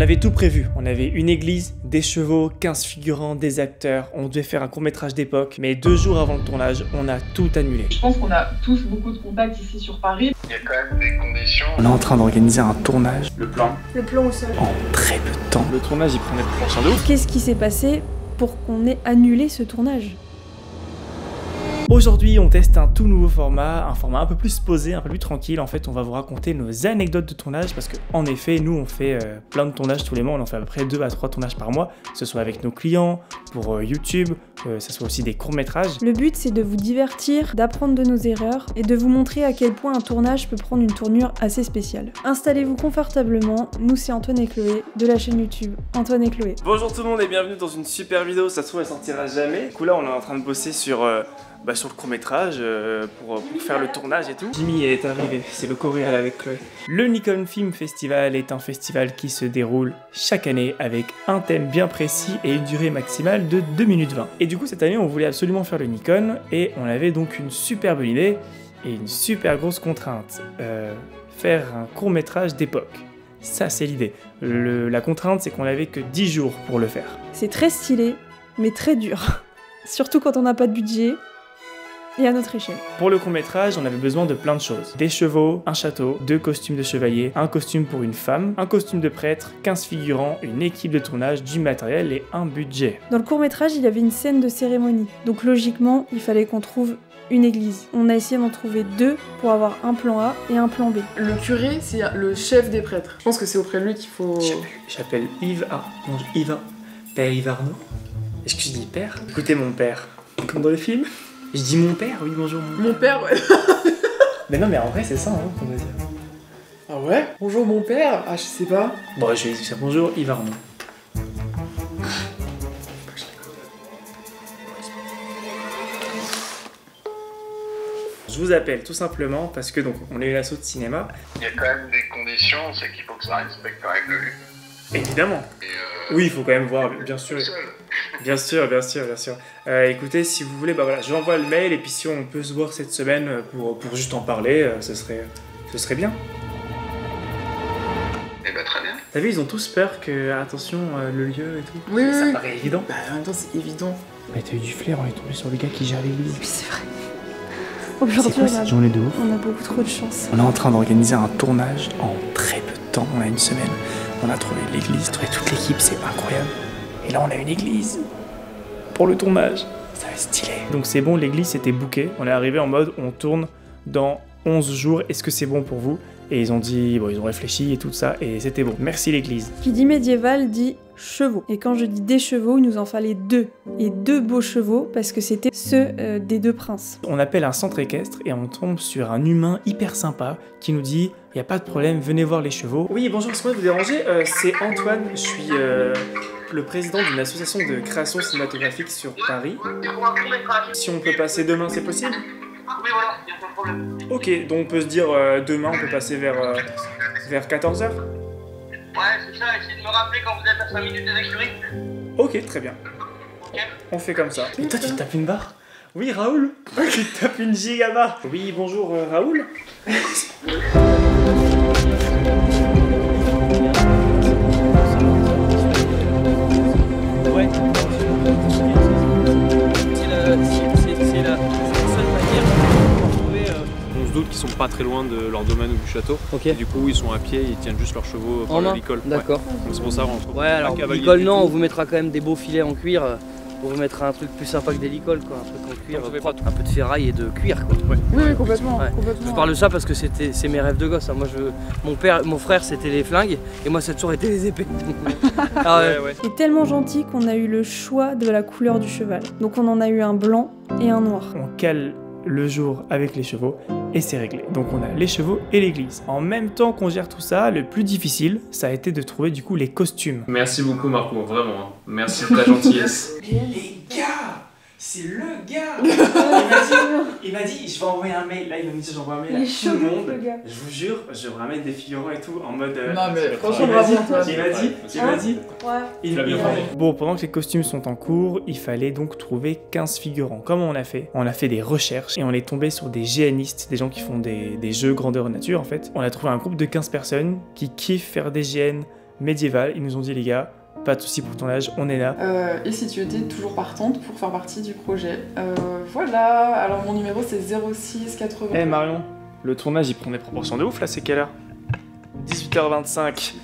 avait tout prévu, on avait une église, des chevaux, 15 figurants, des acteurs, on devait faire un court-métrage d'époque, mais 2 jours avant le tournage, on a tout annulé. Je pense qu'on a tous beaucoup de contacts ici sur Paris. Il y a quand même des conditions. On est en train d'organiser un tournage. Le plan au sol. En très peu de temps. Le tournage, il prenait des proportions de ouf. Qu'est-ce qui s'est passé pour qu'on ait annulé ce tournage ? Aujourd'hui, on teste un tout nouveau format, un format un peu plus posé, un peu plus tranquille. En fait, on va vous raconter nos anecdotes de tournage parce que, en effet, nous, on fait plein de tournages tous les mois. On en fait à peu près 2 à 3 tournages par mois, que ce soit avec nos clients, pour YouTube, que ce soit aussi des courts-métrages. Le but, c'est de vous divertir, d'apprendre de nos erreurs et de vous montrer à quel point un tournage peut prendre une tournure assez spéciale. Installez-vous confortablement, nous c'est Antoine et Chloé de la chaîne YouTube Antoine et Chloé. Bonjour tout le monde et bienvenue dans une super vidéo. Ça se trouve, elle sortira jamais. Du coup, là, on est en train de bosser sur le court-métrage pour faire le tournage et tout. Jimmy est arrivé, c'est le coréal avec Chloé. Le Nikon Film Festival est un festival qui se déroule chaque année avec un thème bien précis et une durée maximale de 2 minutes 20. Et du coup, cette année, on voulait absolument faire le Nikon et on avait donc une super bonne idée et une super grosse contrainte. Faire un court-métrage d'époque. Ça, c'est l'idée. La contrainte, c'est qu'on n'avait que 10 jours pour le faire. C'est très stylé, mais très dur. Surtout quand on n'a pas de budget. Et à notre échelle. Pour le court-métrage, on avait besoin de plein de choses. Des chevaux, un château, 2 costumes de chevalier, un costume pour une femme, un costume de prêtre, 15 figurants, une équipe de tournage, du matériel et un budget. Dans le court-métrage, il y avait une scène de cérémonie. Donc logiquement, il fallait qu'on trouve une église. On a essayé d'en trouver 2 pour avoir un plan A et un plan B. Le curé, c'est le chef des prêtres. Je pense que c'est auprès de lui qu'il faut... J'appelle Yves Yves. Père Yves Arnaud. Est-ce que je dis père? Écoutez mon père. Comme dans le film. Je dis mon père, oui bonjour mon père. Mon père, ouais. Mais non mais en vrai c'est ça qu'on doit dire. Ah ouais? Bonjour mon père? Ah je sais pas. Bon je vais dire bonjour Yves Arnaud. Je vous appelle tout simplement parce que donc on est une asso de cinéma. Il y a quand même des conditions, c'est qu'il faut que ça respecte la règle du jeu. Évidemment. Oui, il faut quand même voir, bien sûr. Bien sûr. Écoutez, si vous voulez, bah voilà, j'envoie le mail et puis si on peut se voir cette semaine pour juste en parler, ce serait bien. Eh ben très bien. T'as vu, ils ont tous peur que, attention, le lieu et tout. Oui, ça oui. paraît évident. Bah en même temps c'est évident. Mais t'as eu du flair, on est tombé sur le gars qui gère l'église. Oui, c'est vrai. C'est Aujourd'hui, quoi cette journée de ouf? on a beaucoup trop de chance. On est en train d'organiser un tournage en très peu de temps, on a une semaine. On a trouvé l'église, trouvé toute l'équipe, c'est incroyable. Et là on a une église pour le tournage, ça va être stylé. Donc c'est bon, l'église c'était booké, on est arrivé en mode on tourne dans 11 jours, est-ce que c'est bon pour vous? Et ils ont dit, bon ils ont réfléchi et tout ça, et c'était bon. Merci l'église. Qui dit médiéval dit chevaux. Et quand je dis des chevaux, il nous en fallait 2. Et 2 beaux chevaux, parce que c'était ceux des 2 princes. On appelle un centre équestre et on tombe sur un humain hyper sympa qui nous dit, il n'y a pas de problème, venez voir les chevaux. Oui bonjour, excusez-moi de vous déranger, c'est Antoine, je suis le président d'une association de création cinématographique sur Paris. Si on peut passer demain, c'est possible? Oui, voilà, il n'y a pas de problème. Ok, donc on peut se dire demain, on peut passer vers 14h? Ouais, c'est ça, essayez de me rappeler quand vous êtes à 5 minutes des écuries. Ok, très bien. Ok. On fait comme ça. Et toi, tu tapes une barre? Oui, Raoul? Tu tapes une giga barre. Oui, bonjour, Raoul? Ouais. C'est la seule manière de retrouver. On se doute qu'ils sont pas très loin de leur domaine ou du château. Ok. Et du coup, ils sont à pied, ils tiennent juste leurs chevaux En par main. l'école. D'accord. Ouais. Donc c'est pour ça qu'on trouve Ouais, alors un cavalier l'école du non, tout. on vous mettra quand même des beaux filets en cuir. On vous mettra un truc plus sympa que des licoles, quoi. Un truc en cuir Donc, ça fait propre, un peu de ferraille et de cuir, quoi. Ouais. Oui, complètement. Ouais. complètement. Je parle de ça parce que c'est mes rêves de gosse. Hein. Moi, mon frère c'était les flingues et moi ça a toujours été les épées. Ah ouais. Ouais. Il est tellement gentil qu'on a eu le choix de la couleur du cheval. Donc on en a eu un blanc et un noir. On cale le jour avec les chevaux et c'est réglé. Donc on a les chevaux et l'église. En même temps qu'on gère tout ça, le plus difficile, ça a été de trouver du coup les costumes. Merci beaucoup Marco, vraiment. Hein. Merci de ta gentillesse. Les gars, c'est le gars. Il m'a dit, je vais envoyer un mail. Là, il m'a dit, j'envoie un mail à tout le monde. Je vous jure, je vais ramener des figurants et tout en mode. Non mais franchement il m'a bravo dit, Antoine. il m'a dit. Ouais. Il l'as bien fait. Bon, pendant que les costumes sont en cours, il fallait donc trouver 15 figurants. Comment on a fait? On a fait des recherches et on est tombé sur des GNistes, des gens qui font des jeux grandeur nature en fait. On a trouvé un groupe de 15 personnes qui kiffent faire des GN, médiévale. Ils nous ont dit les gars, pas de soucis pour ton âge, on est là. Et si tu étais toujours partante pour faire partie du projet. Voilà, alors mon numéro c'est 0680. Eh Marion, le tournage il prend des proportions de ouf là, c'est quelle heure? 18h25.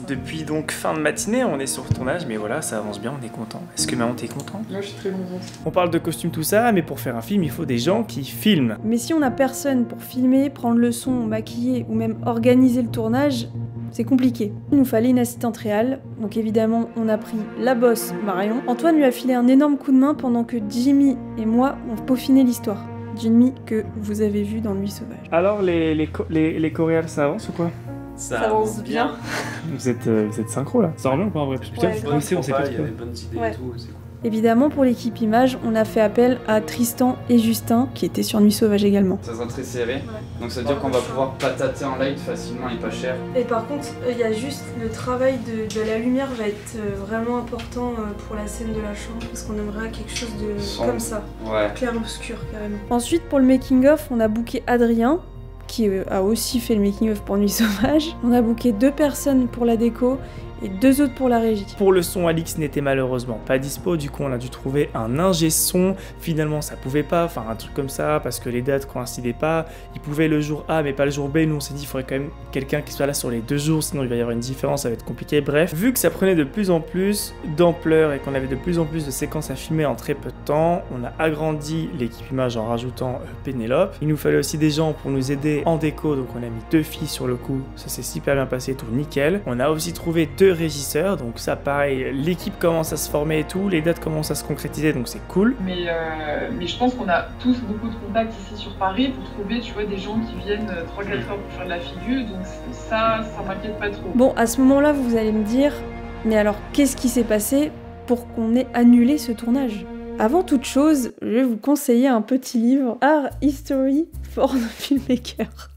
Depuis donc fin de matinée, on est sur le tournage, mais voilà, ça avance bien, on est content. Est-ce que Marion t'es content? Moi je suis très contente. On parle de costumes tout ça, mais pour faire un film, il faut des gens qui filment. Mais si on n'a personne pour filmer, prendre le son, maquiller ou même organiser le tournage, c'est compliqué. Il nous fallait une assistante réelle, donc évidemment on a pris la bosse Marion. Antoine lui a filé un énorme coup de main pendant que Jimmy et moi on peaufinait l'histoire. Jimmy que vous avez vu dans Nuit Sauvage. Alors les choréales, ça avance ou quoi? Ça avance bien. Vous êtes synchro là? Ça revient ou pas en vrai? Putain, Ouais, vous bossez, on sait pas Il y a trop. des bonnes idées Ouais. et tout, c'est cool. Évidemment pour l'équipe image, on a fait appel à Tristan et Justin qui étaient sur Nuit Sauvage également. Ça sera très serré, donc ça veut dire qu'on va pouvoir patater en light facilement et pas cher. Et par contre, il y a juste le travail de la lumière va être vraiment important pour la scène de la chambre parce qu'on aimerait quelque chose de Sombre. comme ça, Ouais. clair-obscur carrément. Ensuite pour le making-of, on a booké Adrien qui a aussi fait le making-of pour Nuit Sauvage. On a booké 2 personnes pour la déco et 2 autres pour la régie. Pour le son, Alix n'était malheureusement pas dispo, du coup on a dû trouver un ingé son. Finalement ça pouvait pas, enfin un truc comme ça, parce que les dates coïncidaient pas. Il pouvait le jour A mais pas le jour B, nous on s'est dit il faudrait quand même quelqu'un qui soit là sur les 2 jours, sinon il va y avoir une différence, ça va être compliqué. Bref, vu que ça prenait de plus en plus d'ampleur et qu'on avait de plus en plus de séquences à filmer en très peu de temps, on a agrandi l'équipe image en rajoutant Pénélope. Il nous fallait aussi des gens pour nous aider en déco, donc on a mis 2 filles sur le coup, ça s'est super bien passé, tout nickel. On a aussi trouvé 2 régisseurs, donc ça pareil, l'équipe commence à se former et tout, les dates commencent à se concrétiser, donc c'est cool. Mais je pense qu'on a tous beaucoup de contacts ici sur Paris pour trouver, tu vois, des gens qui viennent 3-4 heures pour faire de la figure, donc ça m'inquiète pas trop. Bon, à ce moment-là, vous allez me dire, mais alors qu'est-ce qui s'est passé pour qu'on ait annulé ce tournage? Avant toute chose, je vais vous conseiller un petit livre, Art History for the Filmmaker.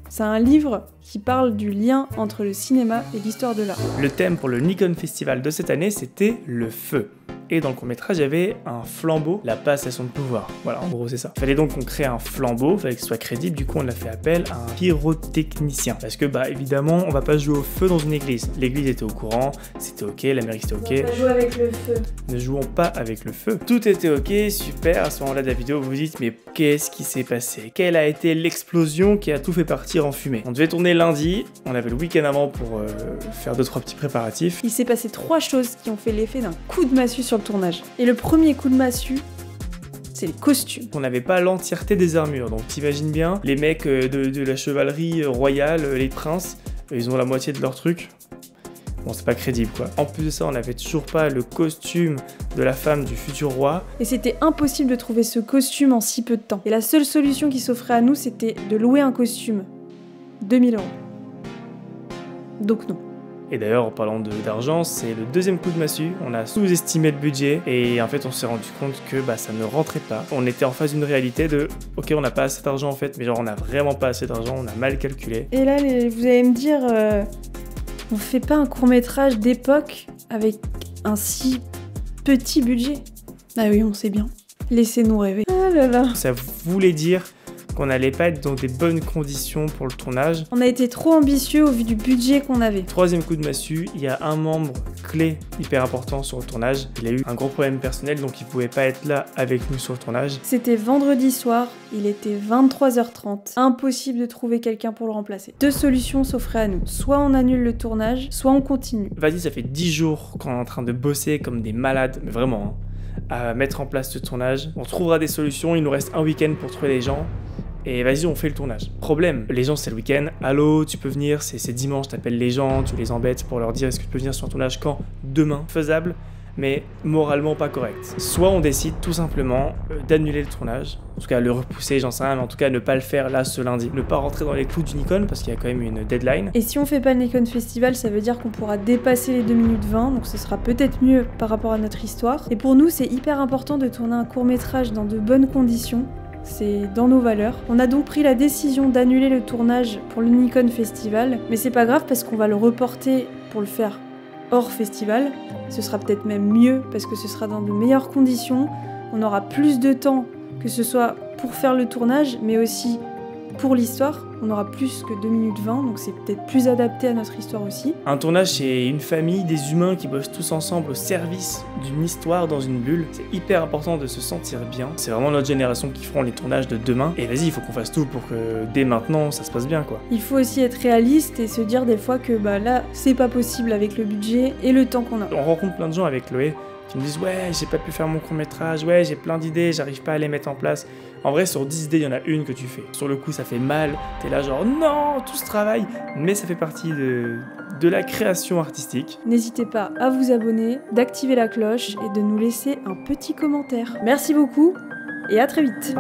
C'est un livre qui parle du lien entre le cinéma et l'histoire de l'art. Le thème pour le Nikon Festival de cette année, c'était le feu. Et dans le court-métrage, il y avait un flambeau, la passation de pouvoir. Voilà, en gros, c'est ça. Fallait donc qu'on crée un flambeau, fallait que ce soit crédible, du coup, on a fait appel à un pyrotechnicien. Parce que, bah, évidemment, on va pas jouer au feu dans une église. L'église était au courant, c'était ok, la mairie c'était ok. On va jouer avec le feu. Ne jouons pas avec le feu. Tout était ok, super. À ce moment-là de la vidéo, vous vous dites, mais qu'est-ce qui s'est passé? Quelle a été l'explosion qui a tout fait partir en fumée? On devait tourner lundi, on avait le week-end avant pour faire 2-3 petits préparatifs. Il s'est passé 3 choses qui ont fait l'effet d'un coup de massue sur le tournage. Et le premier coup de massue, c'est les costumes. On n'avait pas l'entièreté des armures, donc t'imagines bien, les mecs de la chevalerie royale, les princes, ils ont la moitié de leur truc. Bon, c'est pas crédible quoi. En plus de ça, on n'avait toujours pas le costume de la femme du futur roi. Et c'était impossible de trouver ce costume en si peu de temps. Et la seule solution qui s'offrait à nous, c'était de louer un costume. 2000 €. Donc non. Et d'ailleurs, en parlant d'argent, c'est le deuxième coup de massue. On a sous-estimé le budget et en fait, on s'est rendu compte que bah, ça ne rentrait pas. On était en face d'une réalité de « Ok, on n'a pas assez d'argent en fait, mais genre on n'a vraiment pas assez d'argent, on a mal calculé. » Et là, vous allez me dire, on fait pas un court-métrage d'époque avec un si petit budget? Ah oui, on sait bien. Laissez-nous rêver. Ah là là. Ça voulait dire qu'on n'allait pas être dans des bonnes conditions pour le tournage. On a été trop ambitieux au vu du budget qu'on avait. Troisième coup de massue, il y a un membre clé hyper important sur le tournage. Il a eu un gros problème personnel, donc il pouvait pas être là avec nous sur le tournage. C'était vendredi soir, il était 23h30. Impossible de trouver quelqu'un pour le remplacer. 2 solutions s'offraient à nous. Soit on annule le tournage, soit on continue. Vas-y, ça fait 10 jours qu'on est en train de bosser comme des malades, mais vraiment, hein, à mettre en place ce tournage. On trouvera des solutions, il nous reste un week-end pour trouver les gens. Et vas-y, on fait le tournage. Problème, les gens c'est le week-end. Allô, tu peux venir, c'est dimanche, t'appelles les gens, tu les embêtes pour leur dire est-ce que tu peux venir sur un tournage quand? Demain. Faisable, mais moralement pas correct. Soit on décide tout simplement d'annuler le tournage, en tout cas le repousser, j'en sais rien, mais en tout cas ne pas le faire là ce lundi. Ne pas rentrer dans les clous du Nikon parce qu'il y a quand même une deadline. Et si on fait pas le Nikon Festival, ça veut dire qu'on pourra dépasser les 2 minutes 20, donc ce sera peut-être mieux par rapport à notre histoire. Et pour nous, c'est hyper important de tourner un court-métrage dans de bonnes conditions. C'est dans nos valeurs. On a donc pris la décision d'annuler le tournage pour le Nikon Festival, mais c'est pas grave parce qu'on va le reporter pour le faire hors festival. Ce sera peut-être même mieux parce que ce sera dans de meilleures conditions. On aura plus de temps, que ce soit pour faire le tournage, mais aussi pour l'histoire. On aura plus que 2 minutes 20, donc c'est peut-être plus adapté à notre histoire aussi. Un tournage, c'est une famille, des humains qui bossent tous ensemble au service d'une histoire dans une bulle. C'est hyper important de se sentir bien. C'est vraiment notre génération qui feront les tournages de demain. Et vas-y, il faut qu'on fasse tout pour que dès maintenant, ça se passe bien, quoi. Il faut aussi être réaliste et se dire des fois que là, c'est pas possible avec le budget et le temps qu'on a. On rencontre plein de gens avec Chloé qui me disent « Ouais, j'ai pas pu faire mon court-métrage, ouais, j'ai plein d'idées, j'arrive pas à les mettre en place. » En vrai, sur 10 idées, il y en a une que tu fais. Sur le coup, ça fait mal, t'es là genre « Non, tout ce travail !» Mais ça fait partie de la création artistique. N'hésitez pas à vous abonner, d'activer la cloche et de nous laisser un petit commentaire. Merci beaucoup et à très vite.